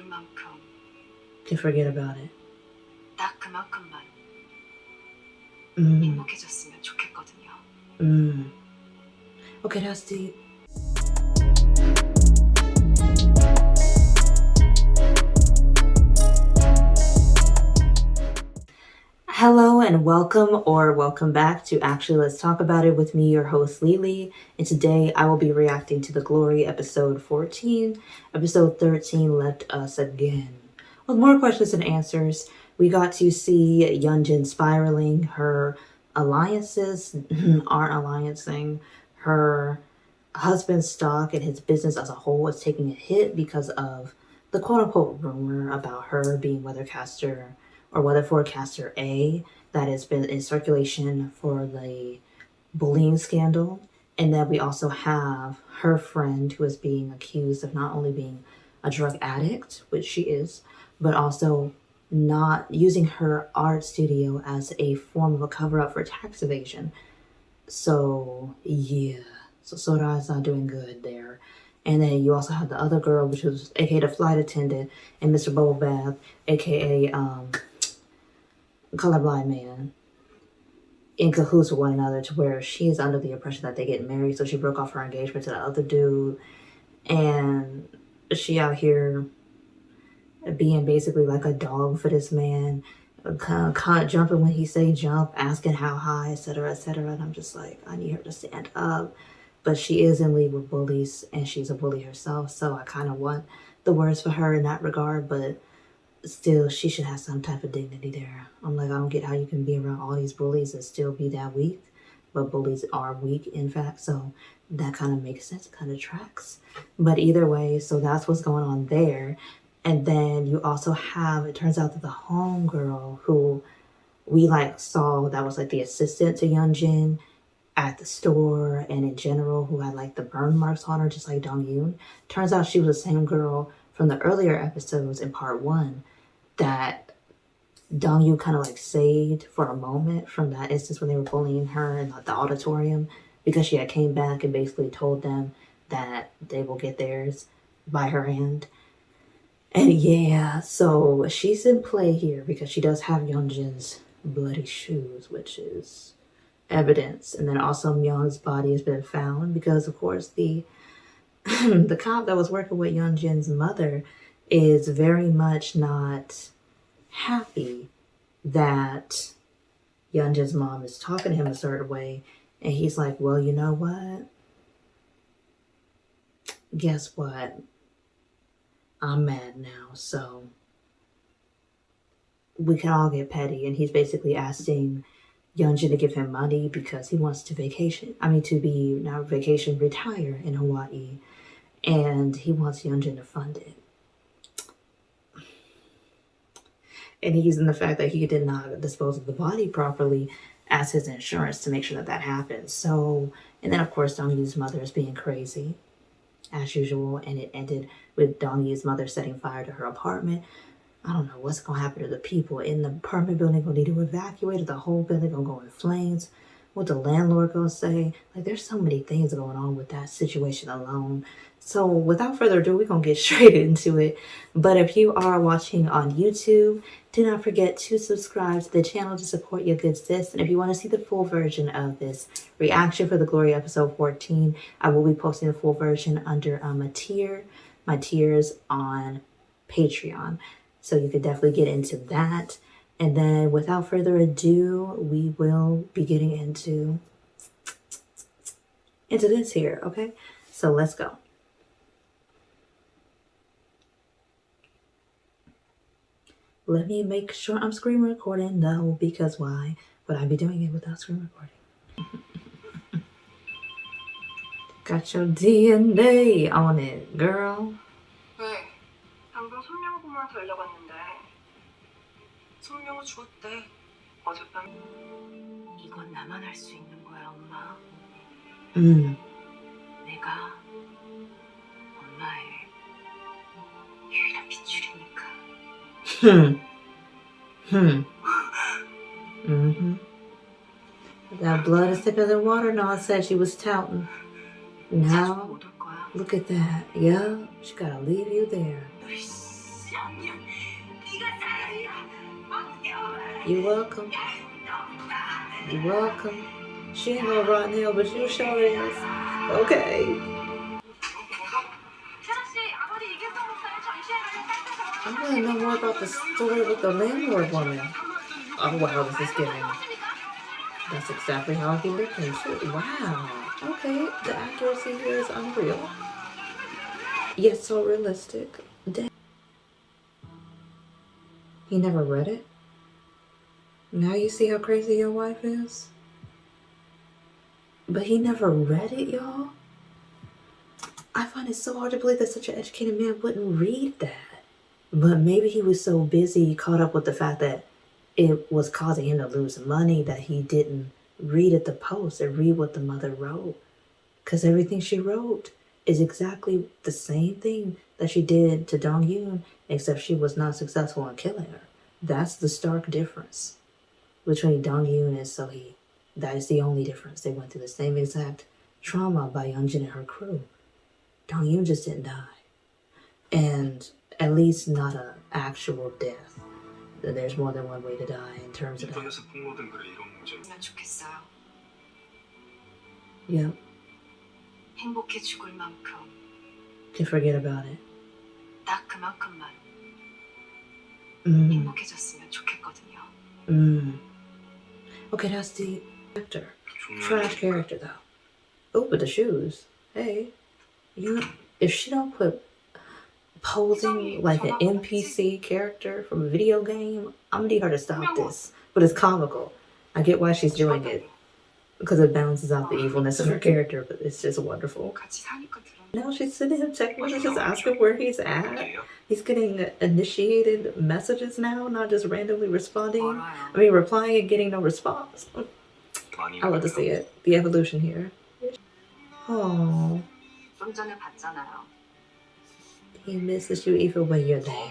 그만큼 to forget about it. 딱 그만큼만 Mm. 행복해졌으면 좋겠거든요. Okay, that's deep. Hello and welcome back to Actually Let's Talk About It with me, your host Lily. And today I will be reacting to the Glory episode 14. Episode 13 left us again with more questions and answers. We got to see Yeon-Jin spiraling. Her alliances aren't alliancing. Her husband's stock and his business as a whole is taking a hit because of the quote-unquote rumor about her being weathercaster or weather forecaster A that has been in circulation for the bullying scandal. And then we also have her friend who is being accused of not only being a drug addict, which she is, but also not using her art studio as a form of a cover-up for tax evasion. So yeah, so Sora is not doing good there. And then you also have the other girl, which was aka the flight attendant, and Mr. Bubble Bath, aka colorblind man, in cahoots with one another, to where she is under the impression that they get married, so she broke off her engagement to the other dude, and she out here being basically like a dog for this man, jumping when he say jump, asking how high, etc., etc. And I'm just like, I need her to stand up. But she is in league with bullies, and she's a bully herself, so I kind of want the words for her in that regard, but still, she should have some type of dignity there. I'm like, I don't get how you can be around all these bullies and still be that weak. But bullies are weak, in fact. So that kind of makes sense. It kind of tracks. But either way, so that's what's going on there. And then you also have, it turns out that the homegirl who we saw that was the assistant to Yeon-Jin at the store and in general, who had the burn marks on her, just like Dong-Eun. Turns out she was the same girl from the earlier episodes in part 1 that Dong-Eun kind of saved for a moment from that instance when they were bullying her in the auditorium, because she had came back and basically told them that they will get theirs by her hand. And yeah, so she's in play here because she does have Yeon-Jin's bloody shoes, which is evidence. And then also Myeon's body has been found because, of course, the the cop that was working with Yeon-Jin's mother is very much not happy that Yeon-Jin's mom is talking to him a certain way. And he's like, well, you know what? Guess what? I'm mad now, so we can all get petty. And he's basically asking Yeon-Jin to give him money because he wants to retire in Hawaii. And he wants Yeon-Jin to fund it. And he's using the fact that he did not dispose of the body properly as his insurance to make sure that that happens. So, and then of course Dong-Eun's mother is being crazy, as usual, and it ended with Dong-Eun's mother setting fire to her apartment. I don't know what's gonna happen to the people in the apartment building. Gonna need to evacuate, or the whole building gonna go in flames. What the landlord gonna say? There's so many things going on with that situation alone. So without further ado, we're gonna get straight into it. But if you are watching on YouTube, do not forget to subscribe to the channel to support your good sis. And if you want to see the full version of this reaction for the Glory episode 14, I will be posting the full version under my tiers on Patreon. So you could definitely get into that. And then without further ado, we will be getting into this here, okay? So let's go. Let me make sure I'm screen recording, though, because why would I be doing it without screen recording? Got your DNA on it, girl. 왜? 방금 손명호 보러 달려갔는데 손명호 죽었대. 어젯밤. 이건 나만 할 수 있는 거야, 엄마. 내가 엄마의 유일한 빗줄이니까. That blood is thicker than water. No, I said she was touting. Now, look at that. Yeah, she gotta leave you there. You're welcome. You're welcome. She ain't gonna rot in hell, but you sure is. Okay. I want to know more about the story with the landlord woman. Oh wow, this is getting. That's exactly how he looked too. Wow. Okay, the accuracy here is unreal. Yet so realistic. Dang. He never read it? Now you see how crazy your wife is? But he never read it, y'all? I find it so hard to believe that such an educated man wouldn't read that. But maybe he was so busy, caught up with the fact that it was causing him to lose money, that he didn't read at the post and read what the mother wrote. Because everything she wrote is exactly the same thing that she did to Dong-Eun, except she was not successful in killing her. That's the stark difference between Dong-Eun and So-hee. That is the only difference. They went through the same exact trauma by Yeon-Jin and her crew. Dong-Eun just didn't die. And at least not an actual death. There's more than one way to die in terms of that. Yep. 행복해 죽을 만큼 To forget about it. 딱 그만큼만 Mm. 행복해졌으면 좋겠거든요. Okay, that's the actor. Trash character though. Oh, but the shoes. Hey, you. If she don't quit posing like an NPC character from a video game, I'm gonna need her to stop this. But it's comical. I get why she's doing it. Because it balances out the evilness of her character, but it's just wonderful. Now she's sending him text messages asking where he's at. He's getting initiated messages now, not just randomly responding. I mean, replying and getting no response. I love to see it. The evolution here. Oh, 좀 전에 봤잖아요. he misses you even when you're there.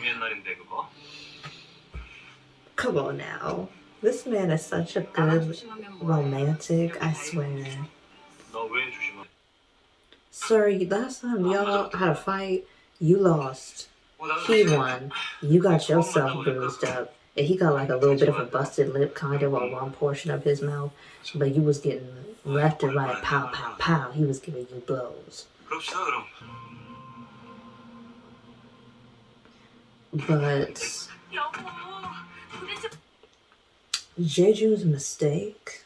Come on now. This man is such a good romantic, I swear. Sorry, last time y'all had a fight, you lost. He won. You got yourself bruised up. And he got like a little bit of a busted lip kind of on one portion of his mouth. But you was getting left and right, pow, pow, pow. He was giving you blows. But Jeju's mistake,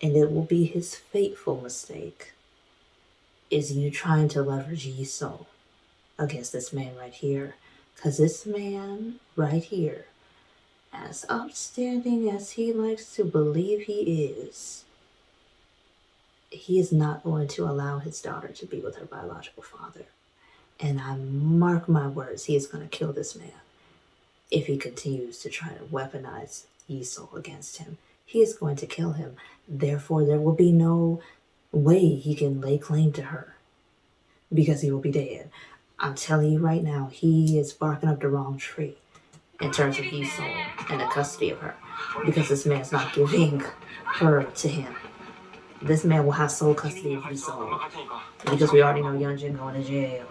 and it will be his fateful mistake, is you trying to leverage Yi-Sol against this man right here. Because this man right here, as upstanding as he likes to believe he is not going to allow his daughter to be with her biological father. And I mark my words, he is going to kill this man if he continues to try to weaponize Yi-Sol against him. He is going to kill him. Therefore, there will be no way he can lay claim to her because he will be dead. I'm telling you right now, he is barking up the wrong tree in terms of Yi-Sol and the custody of her, because this man's not giving her to him. This man will have sole custody of Yi-Sol because we already know Yeon-Jin going to jail.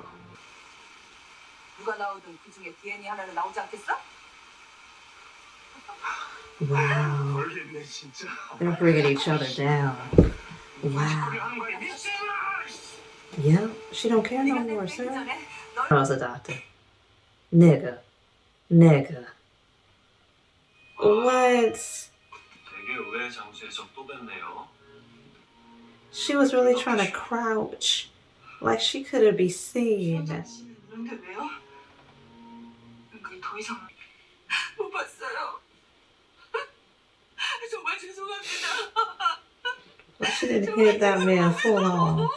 Wow. They're bringing each other down. Wow. Yep, she don't care no more, sir. I was a doctor. Nigga. What? She was really trying to crouch. Like she couldn't be seen. She didn't hit that man full on.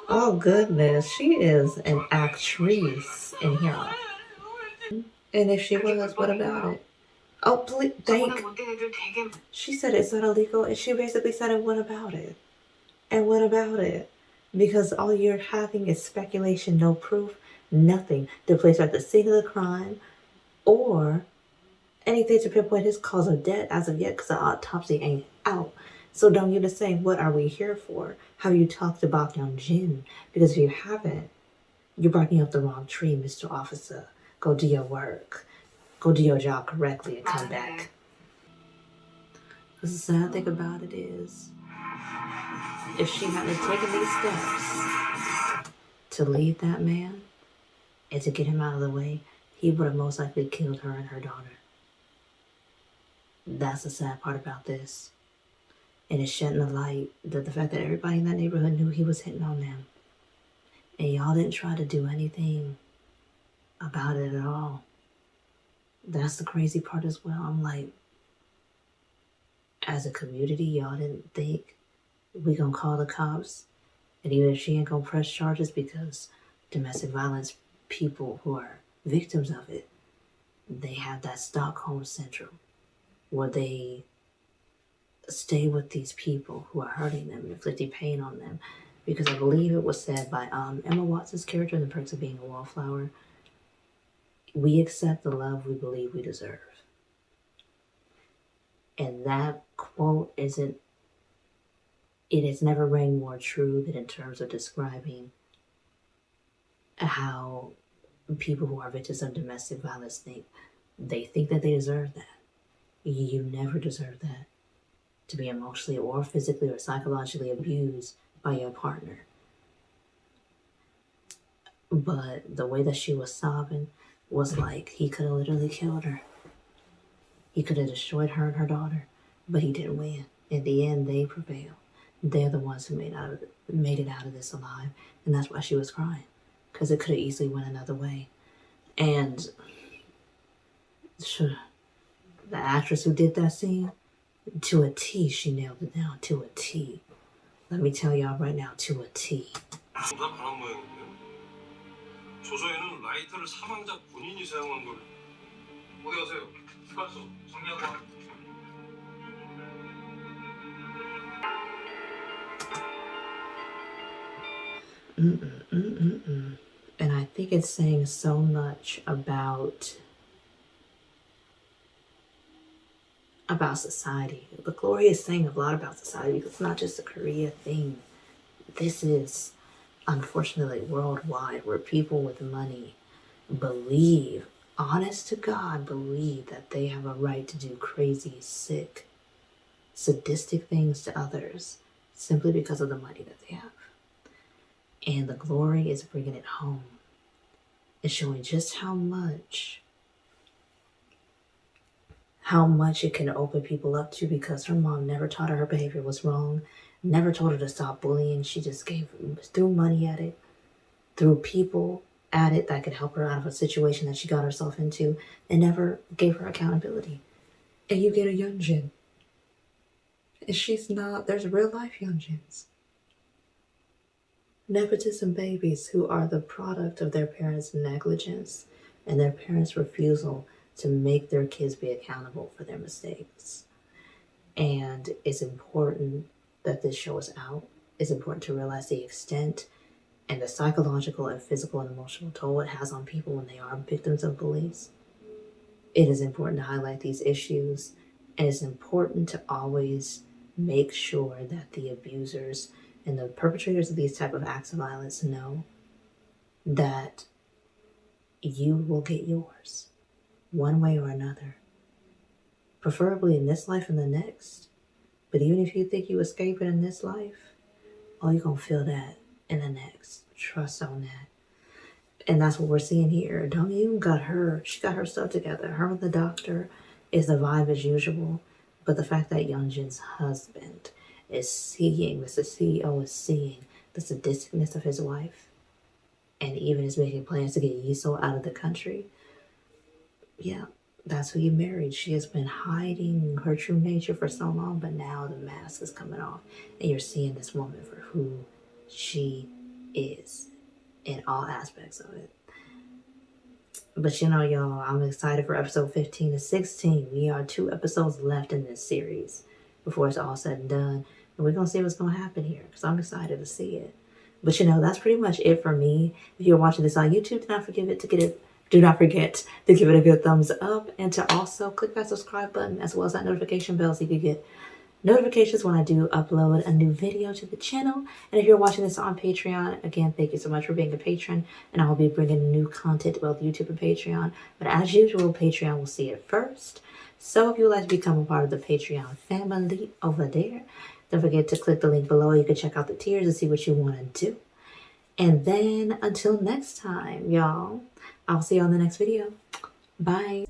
Oh goodness, she is an actress in here. And if she was, what about it? Oh, please, she said it's not illegal, and she basically said, and what about it? And what about it? Because all you're having is speculation, no proof, nothing to place her at the scene of the crime, or anything to pinpoint his cause of death as of yet, because the autopsy ain't out. So Dong-Eun is saying, what are we here for? Have you talked about Yeon-Jin? Because if you haven't, you're barking up the wrong tree, Mr. Officer. Go do your work. Go do your job correctly and come back. The sad thing about it is, if she hadn't taken these steps to lead that man and to get him out of the way, he would have most likely killed her and her daughter. That's the sad part about this. And it's shedding the light that the fact that everybody in that neighborhood knew he was hitting on them. And y'all didn't try to do anything about it at all. That's the crazy part as well. I'm like, as a community, y'all didn't think we gonna call the cops, and even if she ain't gonna press charges, because domestic violence people who are victims of it, they have that Stockholm syndrome where they stay with these people who are hurting them and inflicting pain on them. Because I believe it was said by Emma Watson's character in The Perks of Being a Wallflower, we accept the love we believe we deserve. And that quote it has never rang more true than in terms of describing how people who are victims of domestic violence think. They think that they deserve that. You never deserve that. To be emotionally or physically or psychologically abused by your partner. But the way that she was sobbing was like he could have literally killed her. He could have destroyed her and her daughter, but he didn't win. In the end, they prevailed. They're the ones who made it out of this alive, and that's why she was crying, because it could have easily went another way. And the actress who did that scene, to a T, she nailed it down. To a T. Let me tell y'all right now, to a T. 조서에는 라이터를 사망자 본인이 사용한 걸 어디 가세요? 휴가소 정리하고 와. And I think it's saying so much about society. The Glory is saying a lot about society, because it's not just a Korea thing. This is unfortunately worldwide, where people with money believe, honest to God, believe that they have a right to do crazy, sick, sadistic things to others simply because of the money that they have. And The Glory is bringing it home. It's showing just how much it can open people up to, because her mom never taught her behavior was wrong, never told her to stop bullying. She just threw money at it, threw people at it that could help her out of a situation that she got herself into, and never gave her accountability. And you get a Yeon-Jin. And she's not, there's real life Yeon-Jins. Nepotism babies who are the product of their parents' negligence and their parents' refusal to make their kids be accountable for their mistakes. And it's important that this show is out. It's important to realize the extent and the psychological and physical and emotional toll it has on people when they are victims of bullies. It is important to highlight these issues, and it's important to always make sure that the abusers and the perpetrators of these type of acts of violence know that you will get yours one way or another, preferably in this life and the next. But even if you think you escape it in this life, oh, you're gonna feel that in the next. Trust on that. And that's what we're seeing here. Dong-Eun got her stuff together. Her and the doctor is the vibe as usual. But the fact that Yeon-Jin's husband is seeing, Mr. CEO is seeing the sadisticness of his wife, and even is making plans to get Yiso out of the country. Yeah, that's who you married. She has been hiding her true nature for so long, but now the mask is coming off, and you're seeing this woman for who she is in all aspects of it. But you know, y'all, I'm excited for episode 15 to 16. We are 2 episodes left in this series before it's all said and done. And we're going to see what's going to happen here, because I'm excited to see it. But you know, that's pretty much it for me. If you're watching this on YouTube, do not forget to give it a good thumbs up, and to also click that subscribe button as well as that notification bell so you can get notifications when I do upload a new video to the channel. And if you're watching this on Patreon, again, thank you so much for being a patron. And I'll be bringing new content, both YouTube and Patreon. But as usual, Patreon will see it first. So if you would like to become a part of the Patreon family over there, don't forget to click the link below. You can check out the tiers and see what you want to do. And then until next time, y'all, I'll see you on the next video. Bye.